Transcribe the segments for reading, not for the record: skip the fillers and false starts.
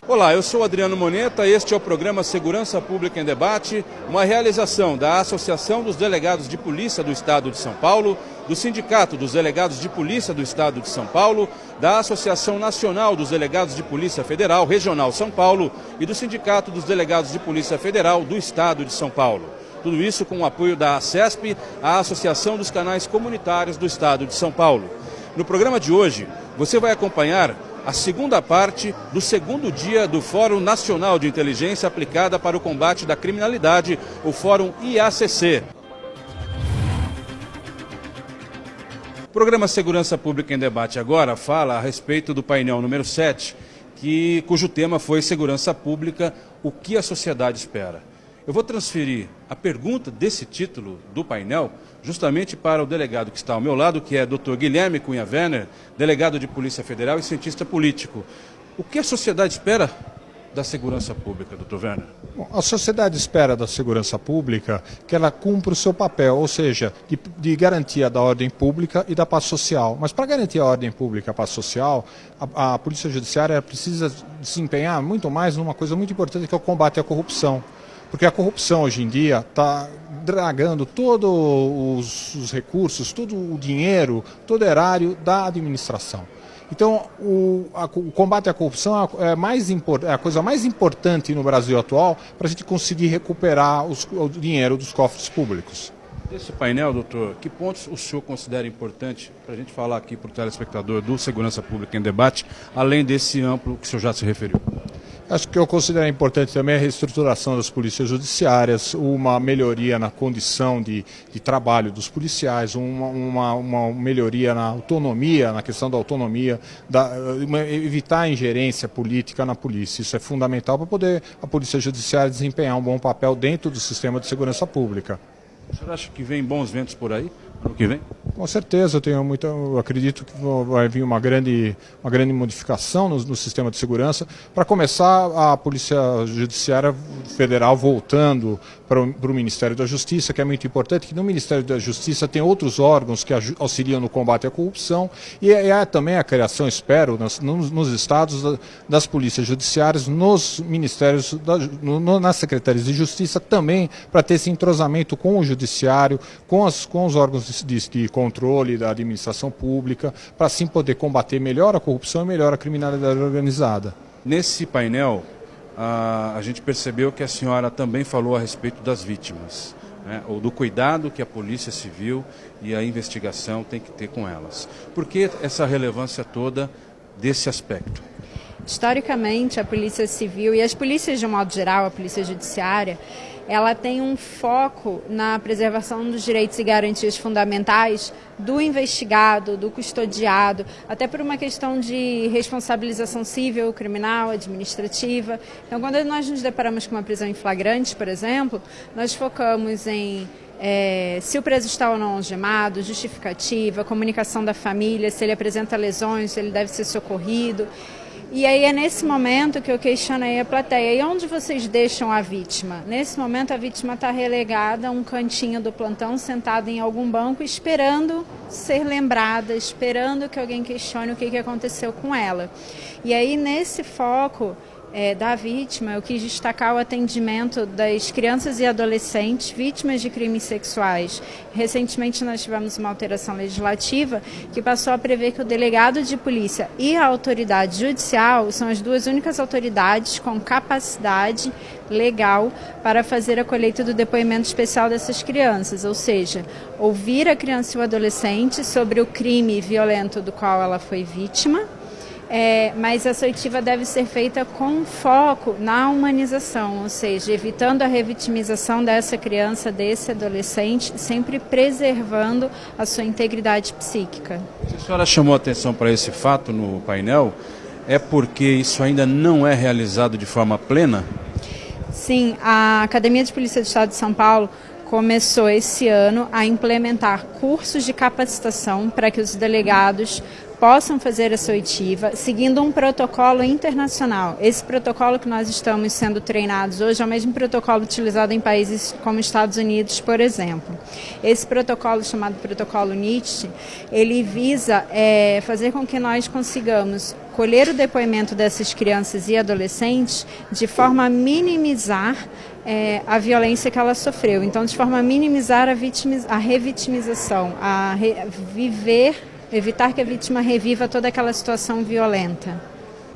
Olá, eu sou Adriano Moneta, este é o programa Segurança Pública em Debate, uma realização da Associação dos Delegados de Polícia do Estado de São Paulo, do Sindicato dos Delegados de Polícia do Estado de São Paulo, da Associação Nacional dos Delegados de Polícia Federal Regional São Paulo e do Sindicato dos Delegados de Polícia Federal do Estado de São Paulo. Tudo isso com o apoio da ACESP, a Associação dos Canais Comunitários do Estado de São Paulo. No programa de hoje, você vai acompanhar a segunda parte do segundo dia do Fórum Nacional de Inteligência Aplicada para o Combate da Criminalidade, o Fórum IACC. O programa Segurança Pública em Debate agora fala a respeito do painel número 7, cujo tema foi Segurança Pública, o que a sociedade espera. Eu vou transferir a pergunta desse título do painel justamente para o delegado que está ao meu lado, que é Dr. Guilherme Cunha Werner, delegado de Polícia Federal e cientista político. O que a sociedade espera da segurança pública, Dr. Werner? Bom, a sociedade espera da segurança pública que ela cumpra o seu papel, ou seja, de garantia da ordem pública e da paz social. Mas para garantir a ordem pública e a paz social, a Polícia Judiciária precisa desempenhar muito mais numa coisa muito importante, que é o combate à corrupção. Porque a corrupção hoje em dia está dragando todos os recursos, todo o dinheiro, todo o erário da administração. Então, o combate à corrupção é a coisa mais importante no Brasil atual para a gente conseguir recuperar o dinheiro dos cofres públicos. Desse painel, doutor, que pontos o senhor considera importante para a gente falar aqui para o telespectador do Segurança Pública em Debate, além desse amplo que o senhor já se referiu? Acho que eu considero importante também a reestruturação das polícias judiciárias, uma melhoria na condição de trabalho dos policiais, uma melhoria na autonomia, na questão da autonomia, evitar a ingerência política na polícia. Isso é fundamental para poder a Polícia Judiciária desempenhar um bom papel dentro do sistema de segurança pública. O senhor acha que vem bons ventos por aí, ano que vem? Com certeza, eu acredito que vai vir uma grande modificação no sistema de segurança. Para começar, a Polícia Judiciária Federal voltando para o Ministério da Justiça, que é muito importante, que no Ministério da Justiça tem outros órgãos que auxiliam no combate à corrupção, e também a criação, espero, nos estados das polícias judiciárias, nos ministérios, nas secretarias de justiça também, para ter esse entrosamento com o judiciário, com os órgãos de controle da administração pública, para assim poder combater melhor a corrupção e melhor a criminalidade organizada. Nesse painel, a gente percebeu que a senhora também falou a respeito das vítimas, né, ou do cuidado que a Polícia Civil e a investigação tem que ter com elas. Por que essa relevância toda desse aspecto? Historicamente, a Polícia Civil e as polícias de um modo geral, a Polícia Judiciária, ela tem um foco na preservação dos direitos e garantias fundamentais do investigado, do custodiado, até por uma questão de responsabilização civil, criminal, administrativa. Então, quando nós nos deparamos com uma prisão em flagrante, por exemplo, nós focamos em se o preso está ou não algemado, justificativa, comunicação da família, se ele apresenta lesões, se ele deve ser socorrido. E aí é nesse momento que eu questionei a plateia. E onde vocês deixam a vítima? Nesse momento a vítima está relegada a um cantinho do plantão, sentada em algum banco, esperando ser lembrada, esperando que alguém questione o que aconteceu com ela. E aí nesse foco da vítima, eu quis destacar o atendimento das crianças e adolescentes vítimas de crimes sexuais. Recentemente nós tivemos uma alteração legislativa que passou a prever que o delegado de polícia e a autoridade judicial são as duas únicas autoridades com capacidade legal para fazer a colheita do depoimento especial dessas crianças, ou seja, ouvir a criança e o adolescente sobre o crime violento do qual ela foi vítima. Mas essa oitiva deve ser feita com foco na humanização, ou seja, evitando a revitimização dessa criança, desse adolescente, sempre preservando a sua integridade psíquica. Se a senhora chamou a atenção para esse fato no painel, é porque isso ainda não é realizado de forma plena? Sim, a Academia de Polícia do Estado de São Paulo começou esse ano a implementar cursos de capacitação para que os delegados possam fazer essa oitiva, seguindo um protocolo internacional. Esse protocolo que nós estamos sendo treinados hoje é o mesmo protocolo utilizado em países como Estados Unidos, por exemplo. Esse protocolo, chamado protocolo NIST, ele visa fazer com que nós consigamos colher o depoimento dessas crianças e adolescentes de forma a minimizar a violência que ela sofreu. Então, de forma a minimizar a revitimização, evitar que a vítima reviva toda aquela situação violenta.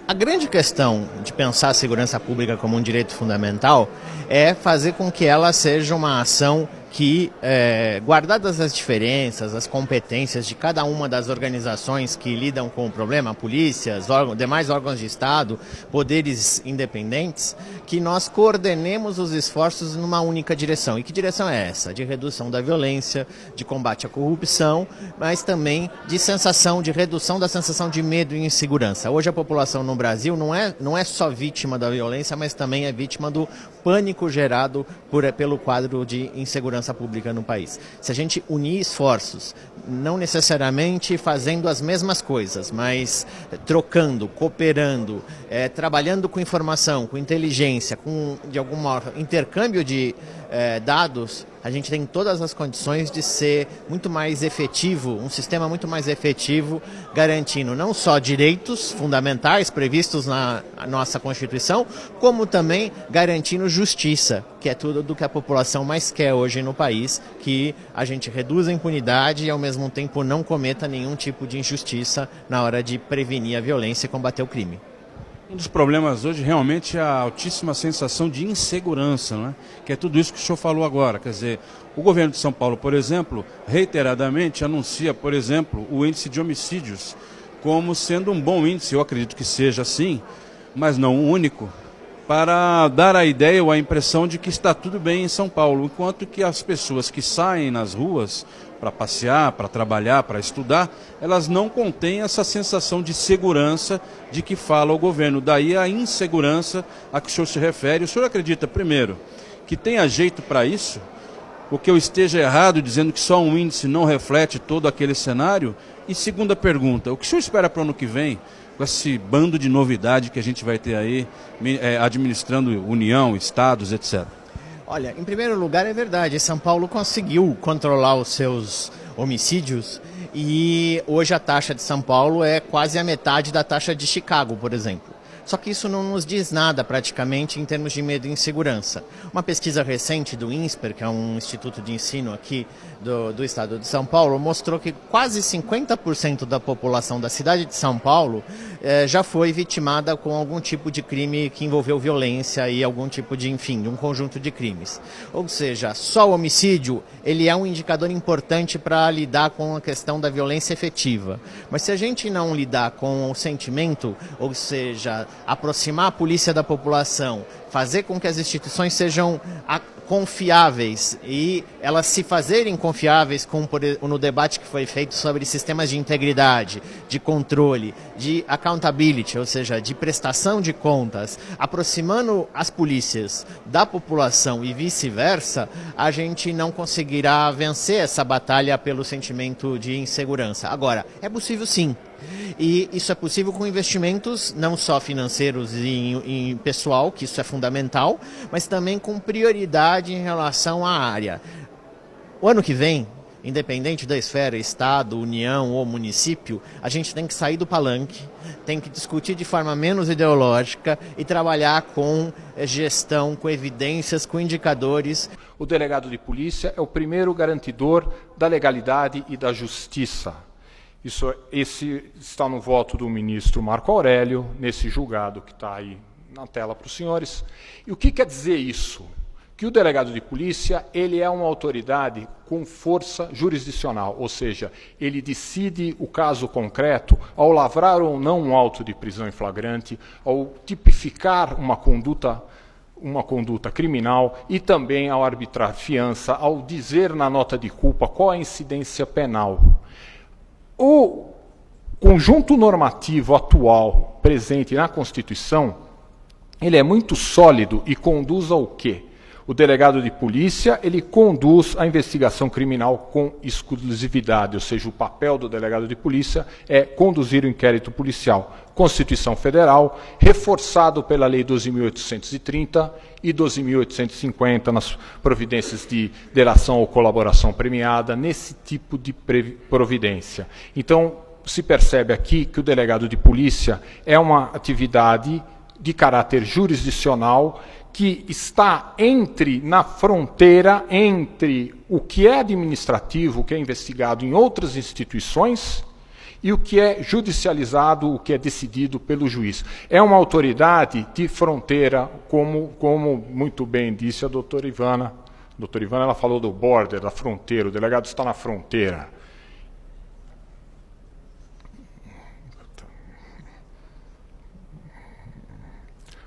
A grande questão de pensar a segurança pública como um direito fundamental é fazer com que ela seja uma ação que, guardadas as diferenças, as competências de cada uma das organizações que lidam com o problema, polícias, demais órgãos de Estado, poderes independentes, que nós coordenemos os esforços numa única direção. E que direção é essa? De redução da violência, de combate à corrupção, mas também de redução da sensação de medo e insegurança. Hoje a população no Brasil não é só vítima da violência, mas também é vítima do pânico gerado pelo quadro de insegurança pública no país. Se a gente unir esforços, não necessariamente fazendo as mesmas coisas, mas trocando, cooperando, trabalhando com informação, com inteligência, com de alguma intercâmbio de dados, a gente tem todas as condições de ser muito mais efetivo, um sistema muito mais efetivo, garantindo não só direitos fundamentais previstos na nossa Constituição, como também garantindo justiça, que é tudo do que a população mais quer hoje no país, que a gente reduza a impunidade e ao mesmo tempo não cometa nenhum tipo de injustiça na hora de prevenir a violência e combater o crime. Um dos problemas hoje realmente é a altíssima sensação de insegurança, né? Que é tudo isso que o senhor falou agora. Quer dizer, o governo de São Paulo, por exemplo, reiteradamente anuncia, por exemplo, o índice de homicídios como sendo um bom índice, eu acredito que seja assim, mas não o único, para dar a ideia ou a impressão de que está tudo bem em São Paulo, enquanto que as pessoas que saem nas ruas para passear, para trabalhar, para estudar, elas não contêm essa sensação de segurança de que fala o governo. Daí a insegurança a que o senhor se refere. O senhor acredita, primeiro, que tenha jeito para isso? O que eu esteja errado dizendo que só um índice não reflete todo aquele cenário? E segunda pergunta, o que o senhor espera para o ano que vem, com esse bando de novidade que a gente vai ter aí, administrando União, estados, etc.? Olha, em primeiro lugar é verdade, São Paulo conseguiu controlar os seus homicídios e hoje a taxa de São Paulo é quase a metade da taxa de Chicago, por exemplo. Só que isso não nos diz nada praticamente em termos de medo e insegurança. Uma pesquisa recente do INSPER, que é um instituto de ensino aqui do estado de São Paulo, mostrou que quase 50% da população da cidade de São Paulo já foi vitimada com algum tipo de crime que envolveu violência e algum tipo de, enfim, um conjunto de crimes. Ou seja, só o homicídio, ele é um indicador importante para lidar com a questão da violência efetiva. Mas se a gente não lidar com o sentimento, ou seja, aproximar a polícia da população, fazer com que as instituições sejam confiáveis e elas se fazerem confiáveis no debate que foi feito sobre sistemas de integridade, de controle, de accountability, ou seja, de prestação de contas, aproximando as polícias da população e vice-versa, a gente não conseguirá vencer essa batalha pelo sentimento de insegurança. Agora, é possível sim. E isso é possível com investimentos não só financeiros e em pessoal, que isso é fundamental, mas também com prioridade em relação à área. O ano que vem, independente da esfera, Estado, União ou município, a gente tem que sair do palanque, tem que discutir de forma menos ideológica e trabalhar com gestão, com evidências, com indicadores. O delegado de polícia é o primeiro garantidor da legalidade e da justiça. Esse está no voto do ministro Marco Aurélio, nesse julgado que está aí na tela para os senhores. E o que quer dizer isso? Que o delegado de polícia ele é uma autoridade com força jurisdicional, ou seja, ele decide o caso concreto ao lavrar ou não um auto de prisão em flagrante, ao tipificar uma conduta criminal e também ao arbitrar fiança, ao dizer na nota de culpa qual a incidência penal. O conjunto normativo atual presente na Constituição, ele é muito sólido e conduz ao quê? O delegado de polícia, ele conduz a investigação criminal com exclusividade, ou seja, o papel do delegado de polícia é conduzir o inquérito policial. Constituição Federal, reforçado pela Lei 12.830 e 12.850 nas providências de delação ou colaboração premiada, nesse tipo de providência. Então, se percebe aqui que o delegado de polícia é uma atividade de caráter jurisdicional que está na fronteira entre o que é administrativo, o que é investigado em outras instituições, e o que é judicializado, o que é decidido pelo juiz. É uma autoridade de fronteira, como muito bem disse a doutora Ivana. A doutora Ivana, ela falou do border, da fronteira, o delegado está na fronteira.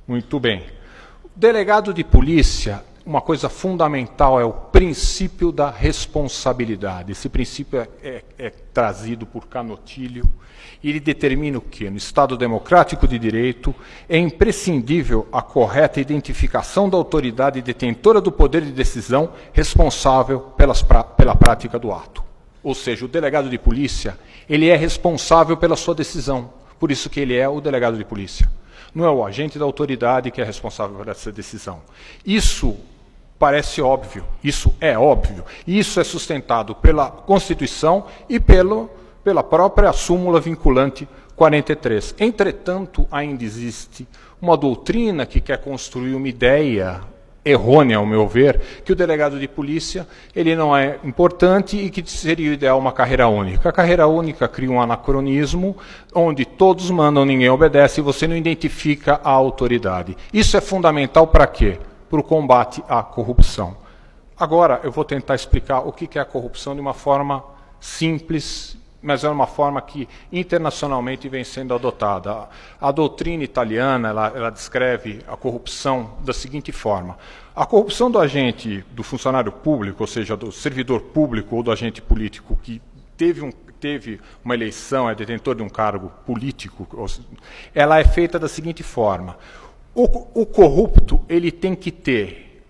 Muito bem. O delegado de polícia, uma coisa fundamental é o princípio da responsabilidade. Esse princípio é trazido por Canotilho e ele determina o quê? No Estado democrático de direito, é imprescindível a correta identificação da autoridade detentora do poder de decisão responsável pela prática do ato. Ou seja, o delegado de polícia, ele é responsável pela sua decisão, por isso que ele é o delegado de polícia. Não é o agente da autoridade que é responsável por essa decisão. Isso parece óbvio, isso é óbvio. E isso é sustentado pela Constituição e pela própria súmula vinculante 43. Entretanto, ainda existe uma doutrina que quer construir uma ideia errônea, ao meu ver, que o delegado de polícia ele não é importante e que seria o ideal uma carreira única. A carreira única cria um anacronismo onde todos mandam, ninguém obedece e você não identifica a autoridade. Isso é fundamental para quê? Para o combate à corrupção. Agora eu vou tentar explicar o que é a corrupção de uma forma simples, mas é uma forma que internacionalmente vem sendo adotada. A doutrina italiana, ela descreve a corrupção da seguinte forma. A corrupção do agente, do funcionário público, ou seja, do servidor público ou do agente político que teve uma eleição, é detentor de um cargo político, ela é feita da seguinte forma. O corrupto, ele tem que ter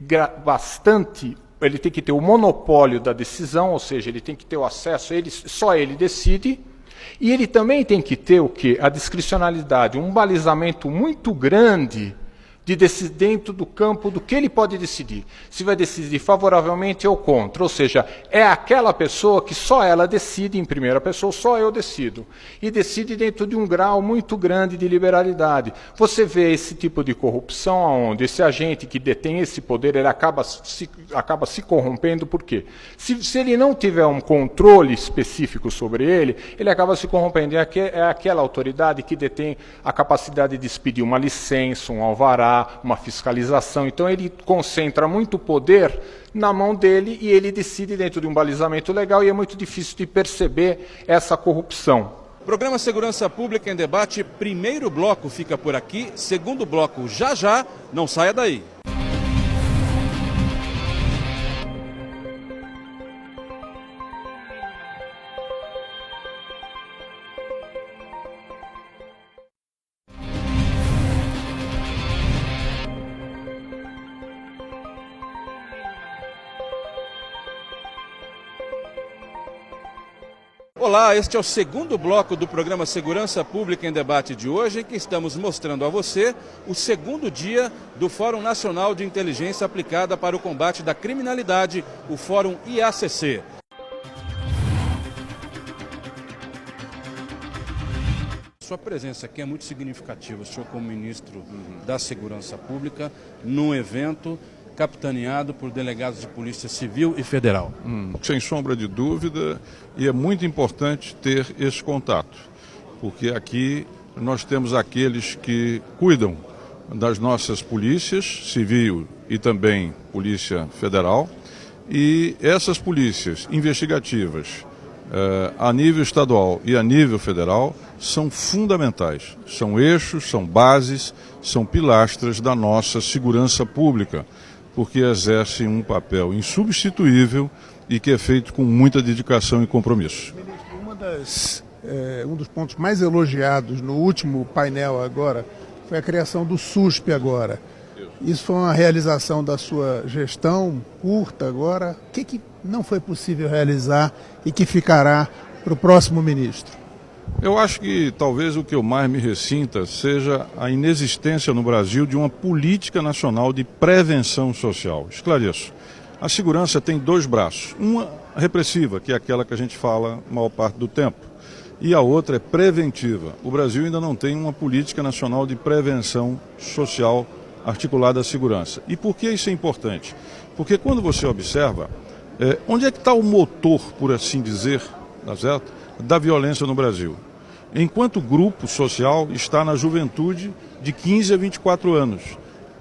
ele tem que ter o monopólio da decisão, ou seja, ele tem que ter o acesso, só ele decide, e ele também tem que ter o quê? A discricionalidade, um balizamento muito grande dentro do campo do que ele pode decidir. Se vai decidir favoravelmente ou contra, ou seja, é aquela pessoa que só ela decide em primeira pessoa, só eu decido. E decide dentro de um grau muito grande de liberalidade. Você vê esse tipo de corrupção onde esse agente que detém esse poder, ele acaba se corrompendo, por quê? Se ele não tiver um controle específico sobre ele acaba se corrompendo. É aquela autoridade que detém a capacidade de expedir uma licença, um alvará, uma fiscalização. Então ele concentra muito poder na mão dele e ele decide dentro de um balizamento legal e é muito difícil de perceber essa corrupção. Programa Segurança Pública em Debate, primeiro bloco fica por aqui, segundo bloco já, não saia daí. Olá, este é o segundo bloco do programa Segurança Pública em Debate de hoje, em que estamos mostrando a você o segundo dia do Fórum Nacional de Inteligência Aplicada para o Combate da Criminalidade, o Fórum IACC. Sua presença aqui é muito significativa, o senhor como ministro da Segurança Pública, num evento capitaneado por delegados de Polícia Civil e Federal. Sem sombra de dúvida, e é muito importante ter esse contato, porque aqui nós temos aqueles que cuidam das nossas polícias, civil e também Polícia Federal, e essas polícias investigativas a nível estadual e a nível federal são fundamentais, são eixos, são bases, são pilastras da nossa segurança pública, porque exercem um papel insubstituível e que é feito com muita dedicação e compromisso. Ministro, um dos pontos mais elogiados no último painel agora foi a criação do SUSP agora. Isso foi uma realização da sua gestão curta agora. O que não foi possível realizar e que ficará para o próximo ministro? Eu acho que talvez o que eu mais me ressinta seja a inexistência no Brasil de uma política nacional de prevenção social. Esclareço. A segurança tem dois braços. Uma repressiva, que é aquela que a gente fala a maior parte do tempo. e a outra é preventiva. O Brasil ainda não tem uma política nacional de prevenção social articulada à segurança. E por que isso é importante? Porque quando você observa, onde é que está o motor, por assim dizer, tá certo? Da violência no Brasil? Enquanto grupo social está na juventude de 15 a 24 anos.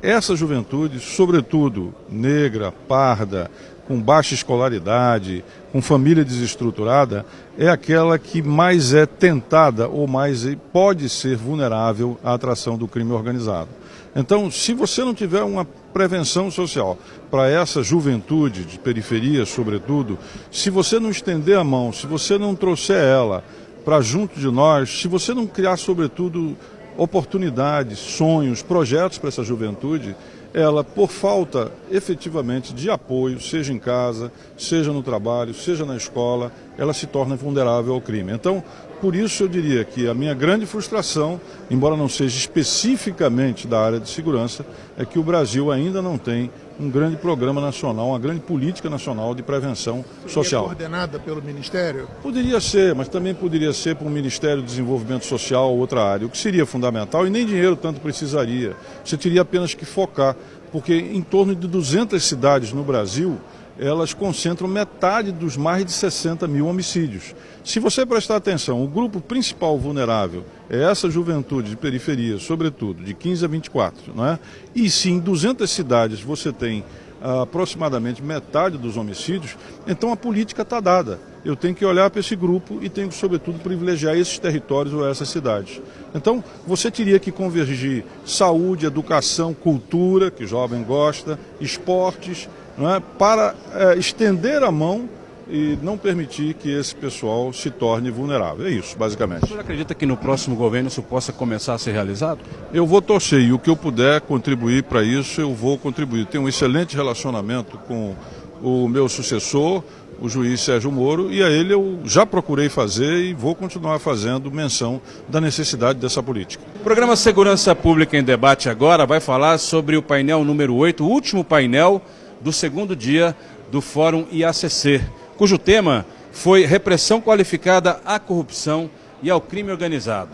Essa juventude, sobretudo negra, parda, com baixa escolaridade, com família desestruturada, é aquela que mais é tentada ou mais pode ser vulnerável à atração do crime organizado. Então, se você não tiver uma prevenção social para essa juventude de periferia, sobretudo, se você não estender a mão, se você não trouxer ela para junto de nós, se você não criar, sobretudo, oportunidades, sonhos, projetos para essa juventude, ela, por falta efetivamente de apoio, seja em casa, seja no trabalho, seja na escola, ela se torna vulnerável ao crime. Então, por isso eu diria que a minha grande frustração, embora não seja especificamente da área de segurança, é que o Brasil ainda não tem um grande programa nacional, uma grande política nacional de prevenção social. Coordenada pelo Ministério? Poderia ser, mas também poderia ser por um Ministério do Desenvolvimento Social ou outra área, o que seria fundamental e nem dinheiro tanto precisaria. Você teria apenas que focar, porque em torno de 200 cidades no Brasil, elas concentram metade dos mais de 60 mil homicídios. Se você prestar atenção, o grupo principal vulnerável é essa juventude de periferia, sobretudo, de 15 a 24, não é? E se em 200 cidades você tem aproximadamente metade dos homicídios, então a política está dada. Eu tenho que olhar para esse grupo e tenho que, sobretudo, privilegiar esses territórios ou essas cidades. Então, você teria que convergir saúde, educação, cultura, que o jovem gosta, esportes, não é? Para estender a mão e não permitir que esse pessoal se torne vulnerável. É isso, basicamente. O senhor acredita que no próximo governo isso possa começar a ser realizado? Eu vou torcer e o que eu puder contribuir para isso, eu vou contribuir. Tenho um excelente relacionamento com o meu sucessor, o juiz Sérgio Moro, e a ele eu já procurei fazer e vou continuar fazendo menção da necessidade dessa política. O programa Segurança Pública em Debate agora vai falar sobre o painel número 8, o último painel do segundo dia do Fórum IACC, cujo tema foi repressão qualificada à corrupção e ao crime organizado.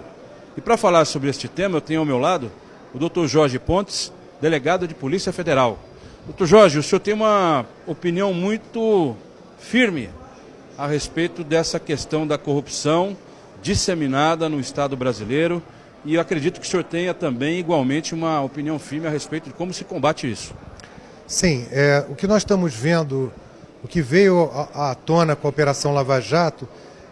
E para falar sobre este tema, eu tenho ao meu lado o Dr. Jorge Pontes, delegado de Polícia Federal. Dr. Jorge, o senhor tem uma opinião muito firme a respeito dessa questão da corrupção disseminada no Estado brasileiro e eu acredito que o senhor tenha também igualmente uma opinião firme a respeito de como se combate isso. Sim, o que nós estamos vendo, o que veio à tona com a Operação Lava Jato,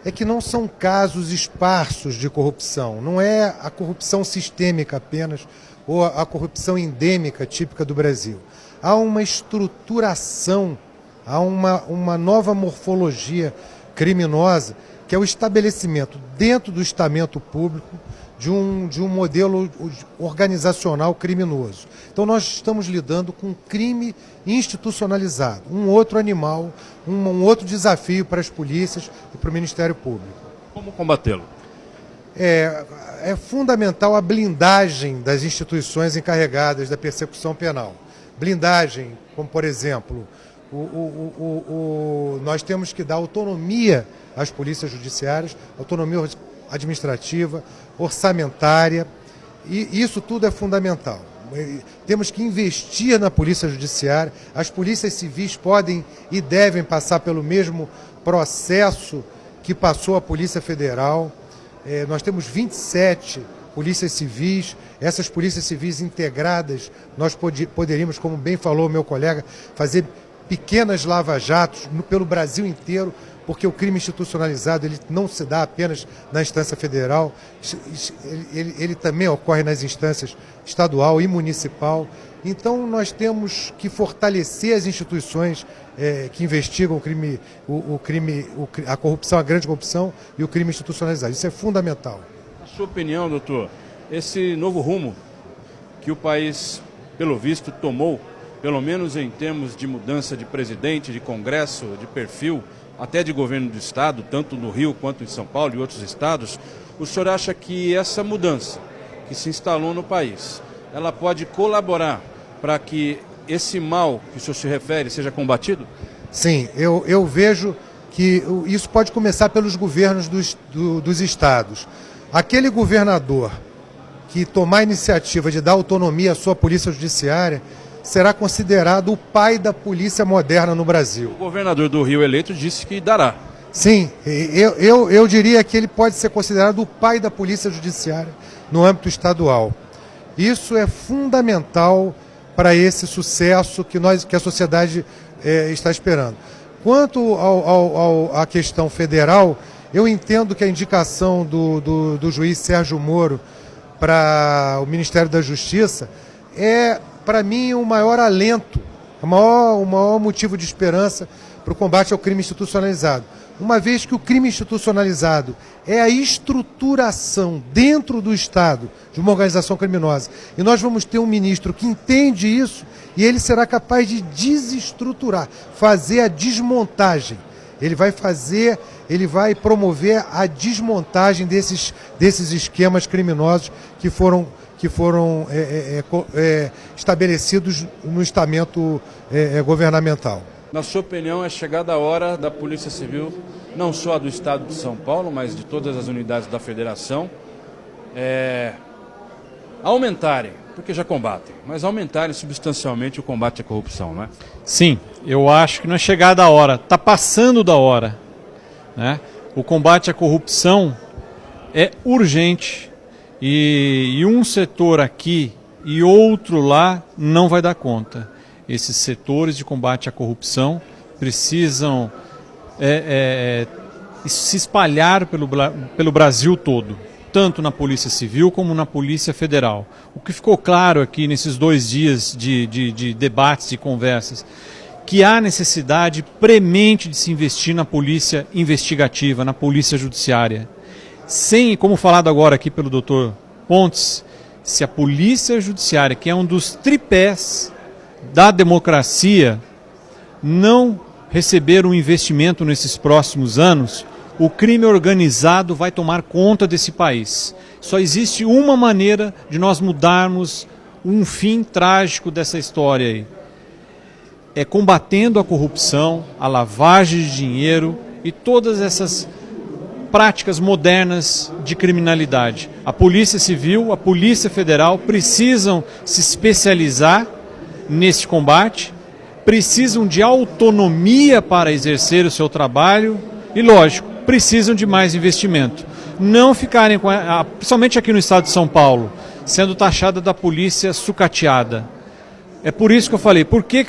é que não são casos esparsos de corrupção, não é a corrupção sistêmica apenas, ou a corrupção endêmica típica do Brasil. Há uma estruturação, há uma nova morfologia criminosa, que é o estabelecimento dentro do estamento público de um modelo organizacional criminoso. Então nós estamos lidando com crime institucionalizado, um outro animal, um outro desafio para as polícias e para o Ministério Público. Como combatê-lo? É fundamental a blindagem das instituições encarregadas da persecução penal. Blindagem, como por exemplo, nós temos que dar autonomia às polícias judiciárias, autonomia administrativa, orçamentária, e isso tudo é fundamental. Temos que investir na polícia judiciária, as polícias civis podem e devem passar pelo mesmo processo que passou a Polícia Federal. Nós temos 27 polícias civis, essas polícias civis integradas, nós poderíamos, como bem falou o meu colega, fazer pequenas lava-jatos pelo Brasil inteiro, porque o crime institucionalizado ele não se dá apenas na instância federal, ele também ocorre nas instâncias estadual e municipal. Então nós temos que fortalecer as instituições que investigam a corrupção, a grande corrupção e o crime institucionalizado. Isso é fundamental. Na sua opinião, doutor, esse novo rumo que o país, pelo visto, tomou, pelo menos em termos de mudança de presidente, de Congresso, de perfil, até de governo do Estado, tanto no Rio quanto em São Paulo e outros estados, o senhor acha que essa mudança que se instalou no país, ela pode colaborar para que esse mal que o senhor se refere seja combatido? Sim, eu vejo que isso pode começar pelos governos dos estados. Aquele governador que tomar a iniciativa de dar autonomia à sua polícia judiciária será considerado o pai da polícia moderna no Brasil. O governador do Rio eleito disse que dará. Sim, eu diria que ele pode ser considerado o pai da polícia judiciária no âmbito estadual. Isso é fundamental para esse sucesso que a sociedade está esperando. Quanto à questão federal, eu entendo que a indicação do juiz Sérgio Moro para o Ministério da Justiça é, para mim, o maior alento, o maior motivo de esperança para o combate ao crime institucionalizado. Uma vez que o crime institucionalizado é a estruturação dentro do Estado de uma organização criminosa, e nós vamos ter um ministro que entende isso, e ele será capaz de desestruturar, fazer a desmontagem. Ele vai promover a desmontagem desses esquemas criminosos que foram estabelecidos no estamento governamental. Na sua opinião, é chegada a hora da Polícia Civil, não só do Estado de São Paulo, mas de todas as unidades da Federação, aumentarem, porque já combatem, mas aumentarem substancialmente o combate à corrupção, não é? Sim, eu acho que não é chegada a hora, está passando da hora, né? O combate à corrupção é urgente e um setor aqui e outro lá não vai dar conta. Esses setores de combate à corrupção precisam se espalhar pelo Brasil todo, tanto na Polícia Civil como na Polícia Federal. O que ficou claro aqui nesses 2 dias de debates e conversas, que há necessidade premente de se investir na polícia investigativa, na polícia judiciária. Sem, como falado agora aqui pelo Dr. Pontes, se a polícia judiciária, que é um dos tripés da democracia, não receber um investimento nesses próximos anos, o crime organizado vai tomar conta desse país. Só existe uma maneira de nós mudarmos um fim trágico dessa história aí. É combatendo a corrupção, a lavagem de dinheiro e todas essas práticas modernas de criminalidade. A Polícia Civil, a Polícia Federal precisam se especializar neste combate, precisam de autonomia para exercer o seu trabalho e, lógico, precisam de mais investimento. Não ficarem, principalmente aqui no estado de São Paulo, sendo taxada da polícia sucateada. É por isso que eu falei, por que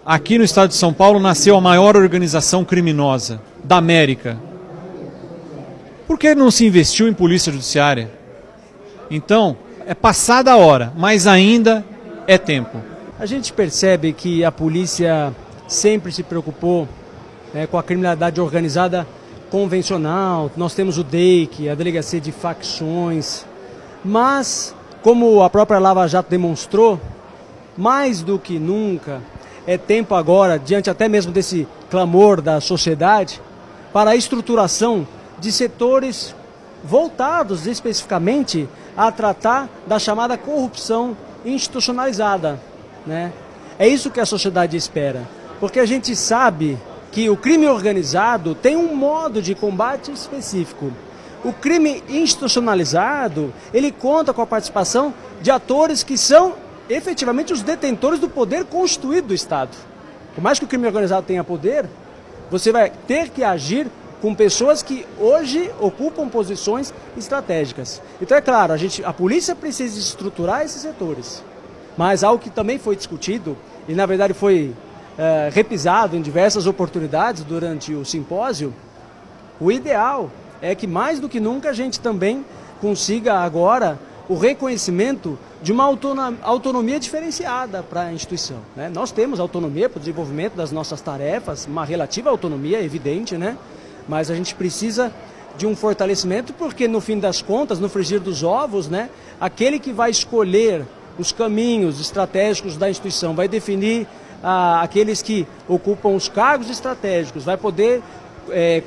aqui no estado de São Paulo nasceu a maior organização criminosa da América? Por que não se investiu em polícia judiciária? Então, é passada a hora, mas ainda é tempo. A gente percebe que a polícia sempre se preocupou com a criminalidade organizada convencional. Nós temos o DEIC, a Delegacia de Facções, mas, como a própria Lava Jato demonstrou, mais do que nunca, é tempo agora, diante até mesmo desse clamor da sociedade, para a estruturação de setores voltados especificamente a tratar da chamada corrupção institucionalizada, né? É isso que a sociedade espera, porque a gente sabe que o crime organizado tem um modo de combate específico. O crime institucionalizado, ele conta com a participação de atores que são efetivamente os detentores do poder constituído do Estado. Por mais que o crime organizado tenha poder, você vai ter que agir com pessoas que hoje ocupam posições estratégicas. Então é claro, a polícia precisa estruturar esses setores. Mas algo que também foi discutido, e na verdade foi repisado em diversas oportunidades durante o simpósio, o ideal é que mais do que nunca a gente também consiga agora o reconhecimento de uma autonomia diferenciada para a instituição, né? Nós temos autonomia para o desenvolvimento das nossas tarefas, uma relativa autonomia, evidente, né? Mas a gente precisa de um fortalecimento porque, no fim das contas, no frigir dos ovos, né, aquele que vai escolher os caminhos estratégicos da instituição, vai definir aqueles que ocupam os cargos estratégicos, vai poder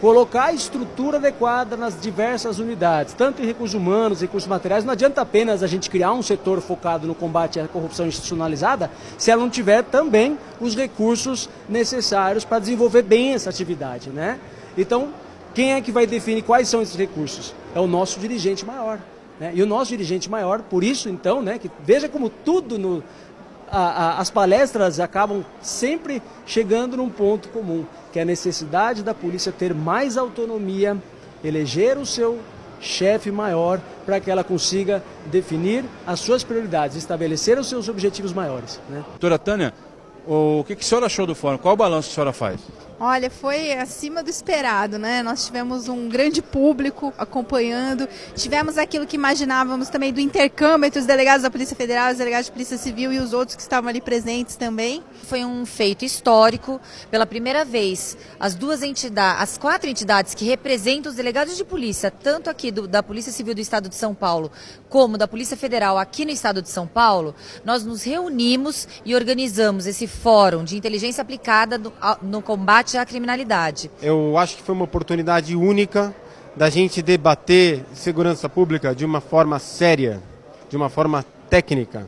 colocar a estrutura adequada nas diversas unidades, tanto em recursos humanos, recursos materiais. Não adianta apenas a gente criar um setor focado no combate à corrupção institucionalizada se ela não tiver também os recursos necessários para desenvolver bem essa atividade, né? Então, quem é que vai definir quais são esses recursos? É o nosso dirigente maior, né? E o nosso dirigente maior, por isso então, né, que veja como tudo as palestras acabam sempre chegando num ponto comum, que é a necessidade da polícia ter mais autonomia, eleger o seu chefe maior para que ela consiga definir as suas prioridades, estabelecer os seus objetivos maiores, né? Doutora Tânia, o que a senhora achou do fórum? Qual o balanço que a senhora faz? Olha, foi acima do esperado, né? Nós tivemos um grande público acompanhando, tivemos aquilo que imaginávamos também do intercâmbio entre os delegados da Polícia Federal, os delegados de Polícia Civil e os outros que estavam ali presentes também. Foi um feito histórico. Pela primeira vez, as 4 entidades que representam os delegados de polícia, tanto aqui da Polícia Civil do Estado de São Paulo, como da Polícia Federal aqui no Estado de São Paulo, nós nos reunimos e organizamos esse fórum de inteligência aplicada no combate à criminalidade. Eu acho que foi uma oportunidade única da gente debater segurança pública de uma forma séria, de uma forma técnica,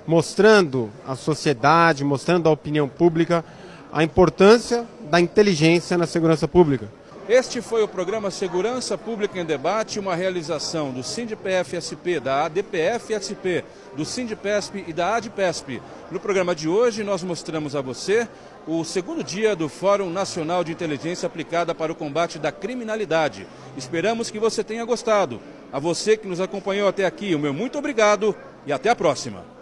mostrando à sociedade, mostrando à opinião pública a importância da inteligência na segurança pública. Este foi o programa Segurança Pública em Debate, uma realização do SINDPF-SP, da ADPF-SP, do SINDPESP e da ADPESP. No programa de hoje nós mostramos a você o 2º dia do Fórum Nacional de Inteligência Aplicada para o Combate da Criminalidade. Esperamos que você tenha gostado. A você que nos acompanhou até aqui, o meu muito obrigado e até a próxima.